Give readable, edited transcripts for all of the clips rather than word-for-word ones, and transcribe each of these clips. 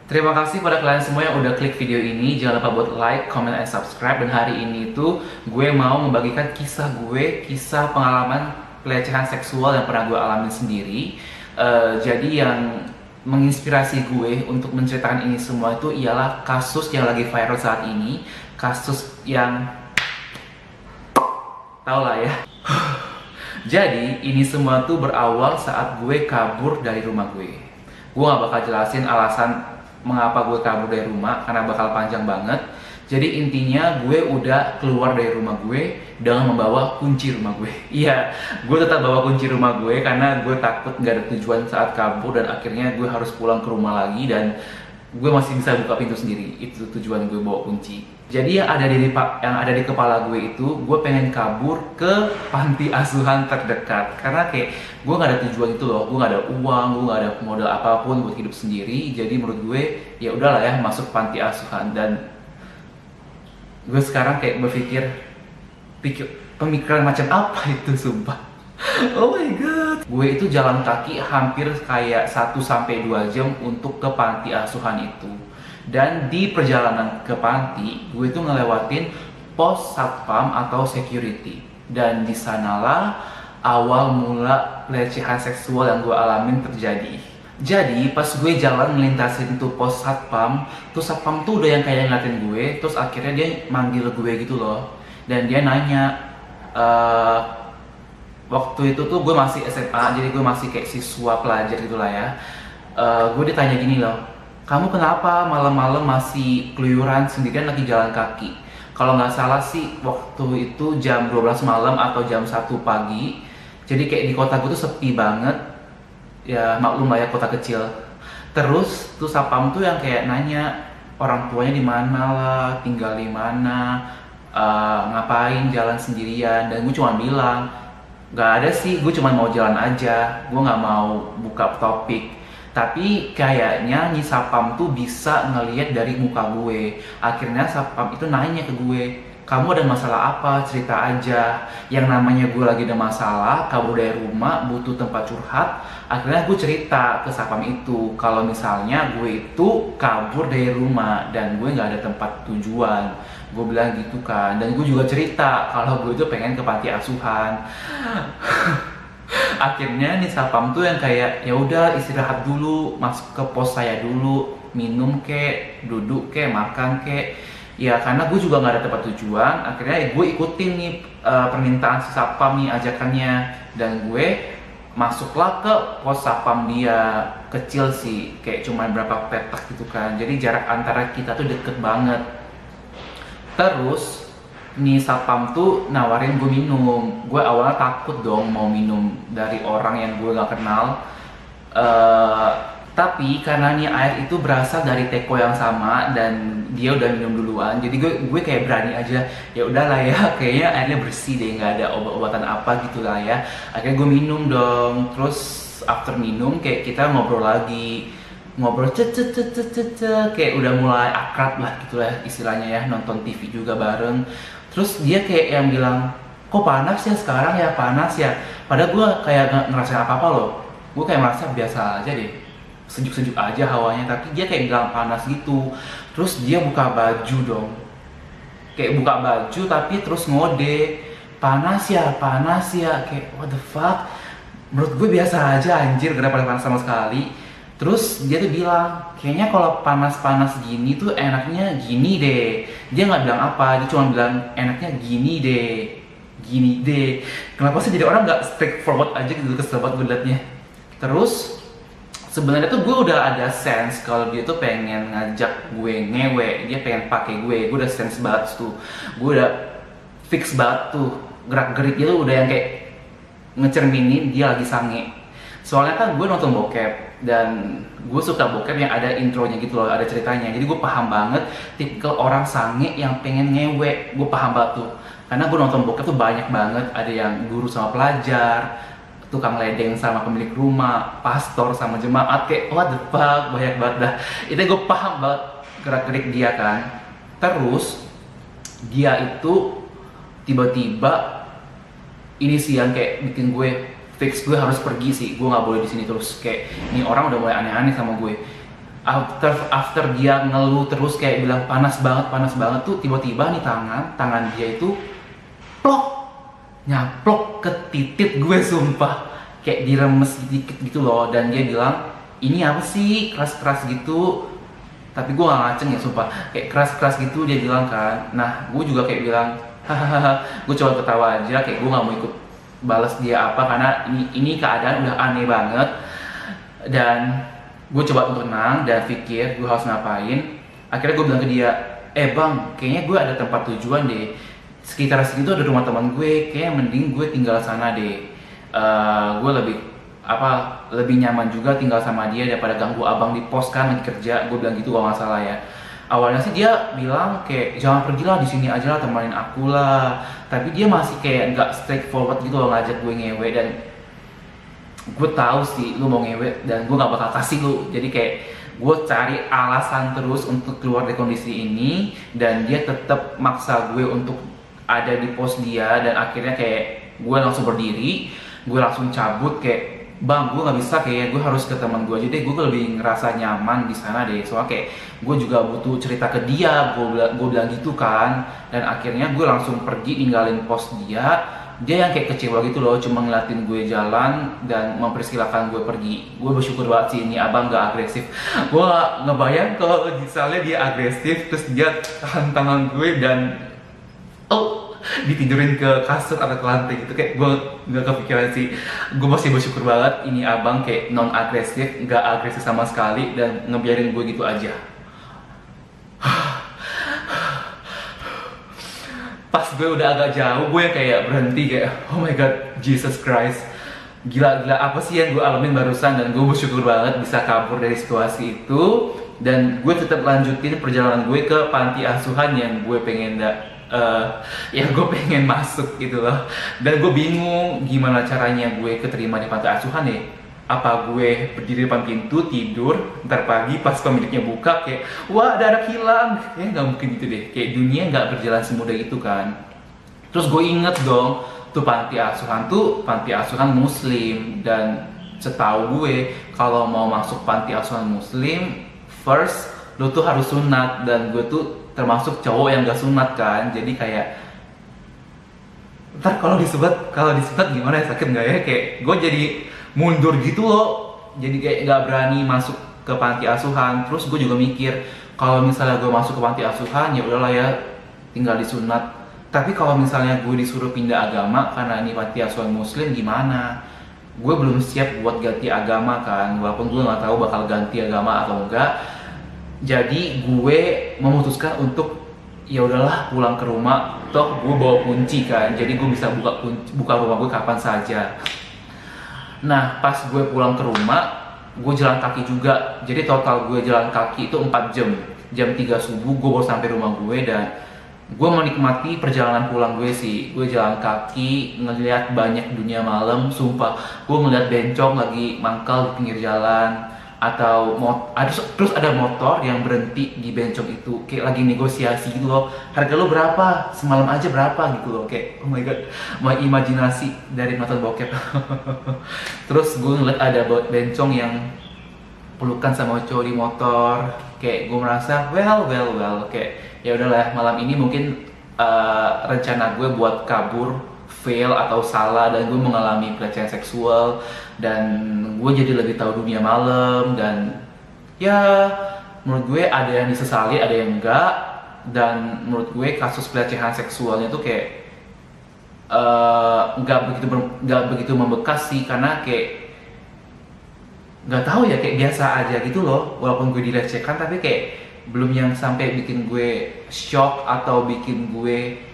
Terima kasih pada kalian semua yang udah klik video ini. Jangan lupa buat like, comment, and subscribe. Dan hari ini tuh gue mau membagikan kisah gue, kisah pengalaman pelecehan seksual yang pernah gue alami sendiri. Jadi yang menginspirasi gue untuk menceritakan ini semua itu ialah kasus yang lagi viral saat ini. Kasus yang tau lah ya. Jadi ini semua tuh berawal saat gue kabur dari rumah gue. Gue gak bakal jelasin alasan mengapa gue kabur dari rumah karena bakal panjang banget. Jadi intinya gue udah keluar dari rumah gue dengan membawa kunci rumah gue. Iya, gue tetap bawa kunci rumah gue karena gue takut gak ada tujuan saat kabur dan akhirnya gue harus pulang ke rumah lagi dan gue masih bisa buka pintu sendiri. Itu tujuan gue bawa kunci. Jadi yang ada di kepala gue itu, gue pengen kabur ke panti asuhan terdekat karena kayak gue nggak ada tujuan itu loh, gue nggak ada uang, gue nggak ada modal apapun buat hidup sendiri. Jadi menurut gue ya udahlah ya masuk panti asuhan. Dan gue sekarang kayak pemikiran macam apa itu sumpah. Oh my god. Gue itu jalan kaki hampir kayak 1-2 jam untuk ke panti asuhan itu. Dan di perjalanan ke panti, gue itu ngelewatin pos satpam atau security. Dan di sanalah awal mula pelecehan seksual yang gue alamin terjadi. Jadi pas gue jalan melintasin tuh pos satpam, tuh satpam tuh udah yang kayak ngeliatin gue, terus akhirnya dia manggil gue gitu loh. Dan dia nanya, waktu itu tuh gue masih SMA, jadi gue masih kayak siswa pelajar gitu lah ya. Gue ditanya gini loh, kamu kenapa malam-malam masih keluyuran sendirian lagi jalan kaki? Kalau nggak salah sih waktu itu jam 12 malam atau jam 1 pagi. Jadi kayak di kota gue tuh sepi banget. Ya maklum lah ya kota kecil. Terus tuh satpam tuh yang kayak nanya orang tuanya di mana lah, tinggal di mana, ngapain jalan sendirian. Dan gue cuma bilang, nggak ada sih, gue cuma mau jalan aja. Gue nggak mau buka topik. Tapi kayaknya nih satpam tuh bisa ngelihat dari muka gue. Akhirnya satpam itu nanya ke gue, kamu ada masalah apa? Cerita aja. Yang namanya gue lagi ada masalah, kabur dari rumah, butuh tempat curhat. Akhirnya gue cerita ke satpam itu kalau misalnya gue itu kabur dari rumah dan gue nggak ada tempat tujuan. Gue bilang gitu kan. Dan gue juga cerita kalau gue itu pengen ke panti asuhan. Akhirnya nih satpam tuh yang kayak ya udah istirahat dulu, masuk ke pos saya dulu, minum kek, duduk kek, makan kek. Ya karena gue juga nggak ada tempat tujuan, akhirnya gue ikutin nih permintaan si satpam nih ajakannya. Dan gue masuklah ke pos satpam dia. Kecil sih, kayak cuma berapa petak gitu kan. Jadi jarak antara kita tuh deket banget. Terus nih satpam tuh nawarin gue minum. Gue awalnya takut dong mau minum dari orang yang gue gak kenal. Tapi karena nih air itu berasal dari teko yang sama dan dia udah minum duluan, jadi gue kayak berani aja. Ya udahlah ya, kayaknya airnya bersih deh, nggak ada obat-obatan apa gitulah ya. Akhirnya gue minum dong. Terus after minum kayak kita ngobrol lagi, ngobrol kayak udah mulai akrab lah gitu lah istilahnya ya, nonton TV juga bareng. Terus dia kayak yang bilang, kok panas ya sekarang ya, panas ya. Padahal gue kayak nggak ngerasain apa-apa loh. Gue kayak merasa biasa aja deh, sejuk-sejuk aja hawanya. Tapi dia kayak bilang panas gitu. Terus dia buka baju dong, kayak buka baju tapi terus ngode, panas ya, panas ya. Kayak what the fuck. Menurut gue biasa aja anjir, gak ada panas sama sekali. Terus dia tuh bilang, kayaknya kalau panas-panas gini tuh enaknya gini deh. Dia nggak bilang apa, dia cuma bilang enaknya gini deh, gini deh. Kenapa sih jadi orang nggak straightforward aja gitu, kesel banget gue liatnya. Terus sebenarnya tuh gue udah ada sense kalau dia tuh pengen ngajak gue ngewe, dia pengen pakai gue udah sense banget tuh. Gue udah fix banget tuh, gerak-geriknya tuh udah yang kayak ngecerminin dia lagi sange. Soalnya kan gue nonton bokep dan gue suka bokep yang ada intronya gitu loh, ada ceritanya. Jadi gue paham banget tipikal orang sange yang pengen ngewe. Gue paham banget tuh, karena gue nonton bokep tuh banyak banget. Ada yang guru sama pelajar, tukang ledeng sama pemilik rumah, pastor sama jemaat. Kayak what the fuck, banyak banget dah. Itu gue paham banget gerak-gerik dia kan. Terus dia itu tiba-tiba ini sih yang kayak bikin gue fix, gue harus pergi sih, gue nggak boleh di sini terus. Kayak ini orang udah mulai aneh-aneh sama gue. After dia ngeluh terus kayak bilang panas banget tuh, tiba-tiba nih tangan dia itu plok, nyaplok ke titik gue, sumpah kayak diremes dikit gitu loh. Dan dia bilang, ini apa sih keras-keras gitu, tapi gue gak ngaceng ya, sumpah kayak keras-keras gitu dia bilang kan. Nah gue juga kayak bilang hahaha, gue coba ketawa aja, kayak gue gak mau ikut balas dia apa, karena ini keadaan udah aneh banget. Dan gue coba untuk tenang dan pikir gue harus ngapain. Akhirnya gue bilang ke dia, bang, kayaknya gue ada tempat tujuan deh, sekitar situ ada rumah teman gue, kayaknya mending gue tinggal sana deh. Gue lebih nyaman juga tinggal sama dia daripada ganggu abang di pos kan lagi kerja. Gue bilang gitu kalau nggak salah ya. Awalnya sih dia bilang kayak jangan pergilah, di sini aja lah, temanin aku lah. Tapi dia masih kayak nggak straightforward gitu loh ngajak gue ngewe. Dan gue tahu sih lu mau ngewe dan gue nggak bakal kasih lu. Jadi kayak gue cari alasan terus untuk keluar dari kondisi ini, dan dia tetap maksa gue untuk ada di pos dia. Dan akhirnya kayak gue langsung berdiri, gue langsung cabut kayak, bang, gue nggak bisa, kayak gue harus ke teman gue aja deh, gue lebih ngerasa nyaman di sana deh. Soalnya kayak gue juga butuh cerita ke dia, gue bilang gitu kan. Dan akhirnya gue langsung pergi ninggalin pos dia. Dia yang kayak kecewa gitu loh, cuma ngeliatin gue jalan dan mempersilahkan gue pergi. Gue bersyukur banget sih ini abang gak agresif. Gue gak ngebayang kalau misalnya dia agresif terus dia tahan tangan gue dan ditidurin ke kasur atau ke lantai gitu. Kayak gue nggak kepikiran sih. Gue masih bersyukur banget ini abang kayak non agresif, nggak agresif sama sekali, dan ngebiarin gue gitu aja. Pas gue udah agak jauh, gue kayak berhenti kayak, oh my god, Jesus Christ, gila apa sih yang gue alamin barusan. Dan gue bersyukur banget bisa kabur dari situasi itu, dan gue tetap lanjutin perjalanan gue ke panti asuhan yang gue pengen yang gue pengen masuk gitu loh. Dan gue bingung gimana caranya gue keterima di panti asuhan ya. Apa gue berdiri depan pintu tidur, ntar pagi pas pemiliknya buka kayak, wah ada anak hilang. Kayaknya nggak mungkin gitu deh, kayak dunia nggak berjalan semudah itu kan. Terus gue inget dong, tuh panti asuhan muslim. Dan setahu gue kalau mau masuk panti asuhan muslim, first lo tuh harus sunat. Dan gue tuh termasuk cowok yang gak sunat kan. Jadi kayak ntar kalau disunat gimana ya, sakit nggak ya, kayak gue jadi mundur gitu loh. Jadi kayak nggak berani masuk ke panti asuhan. Terus gue juga mikir, kalau misalnya gue masuk ke panti asuhan ya udahlah ya, tinggal disunat. Tapi kalau misalnya gue disuruh pindah agama karena ini panti asuhan muslim, gimana? Gue belum siap buat ganti agama kan, walaupun gue nggak tahu bakal ganti agama atau enggak. Jadi gue memutuskan untuk ya udahlah pulang ke rumah, toh gue bawa kunci kan, jadi gue bisa buka rumah gue kapan saja. Nah pas gue pulang ke rumah, gue jalan kaki juga. Jadi total gue jalan kaki itu 4 jam. Jam 3 subuh gue baru sampai rumah gue. Dan gue menikmati perjalanan pulang gue sih. Gue jalan kaki, ngeliat banyak dunia malam, sumpah. Gue ngeliat bencong lagi mangkal di pinggir jalan, atau terus ada motor yang berhenti di bencong itu kayak lagi negosiasi gitu loh, harga lo berapa, semalam aja berapa gitu loh. Kayak oh my god, my imajinasi dari nonton bokep. Terus gue ngeliat ada bencong yang pelukan sama cowok di motor. Kayak gue merasa well kayak ya udahlah, malam ini mungkin rencana gue buat kabur fail atau salah, dan gue mengalami pelecehan seksual. Dan gue jadi lebih tahu dunia malam. Dan ya menurut gue ada yang disesali, ada yang enggak. Dan menurut gue kasus pelecehan seksualnya tuh kayak nggak begitu membekas sih, karena kayak nggak tahu ya, kayak biasa aja gitu loh. Walaupun gue dilecehkan, tapi kayak belum yang sampai bikin gue shock atau bikin gue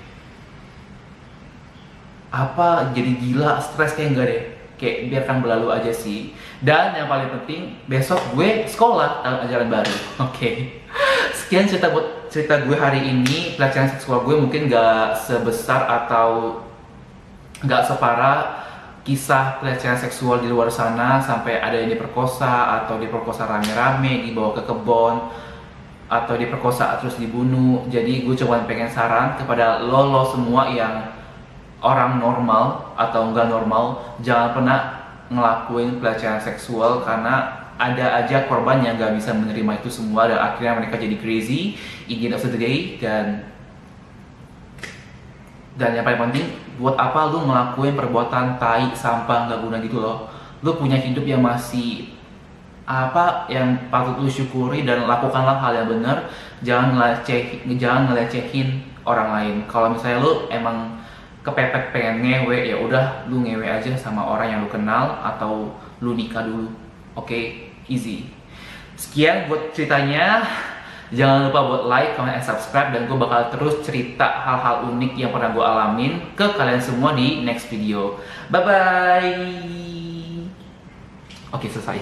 jadi gila, stres, kayak enggak deh. Kayak biarkan berlalu aja sih. Dan yang paling penting, besok gue sekolah tahun ajaran baru. Oke. Sekian cerita gue hari ini. Pelecehan seksual gue mungkin gak sebesar atau gak separah kisah pelecehan seksual di luar sana, sampai ada yang diperkosa atau diperkosa rame-rame, dibawa ke kebun, atau diperkosa terus dibunuh. Jadi gue cuma pengen saran kepada lo semua yang orang normal atau enggak normal, jangan pernah ngelakuin pelecehan seksual, karena ada aja korban yang gak bisa menerima itu semua dan akhirnya mereka jadi crazy in the end of the day. Dan yang paling penting, buat apa lu ngelakuin perbuatan tai sampah gak guna gitu loh. Lu punya hidup yang masih yang patut lu syukuri, dan lakukanlah hal yang benar. Jangan ngelecehin orang lain. Kalau misalnya lu emang kepepet pengen ngewe, ya udah lu ngewe aja sama orang yang lu kenal atau lu nikah dulu. Oke, easy. Sekian buat ceritanya. Jangan lupa buat like, comment, and subscribe, dan gue bakal terus cerita hal-hal unik yang pernah gue alamin ke kalian semua di next video. Bye bye. Oke, selesai.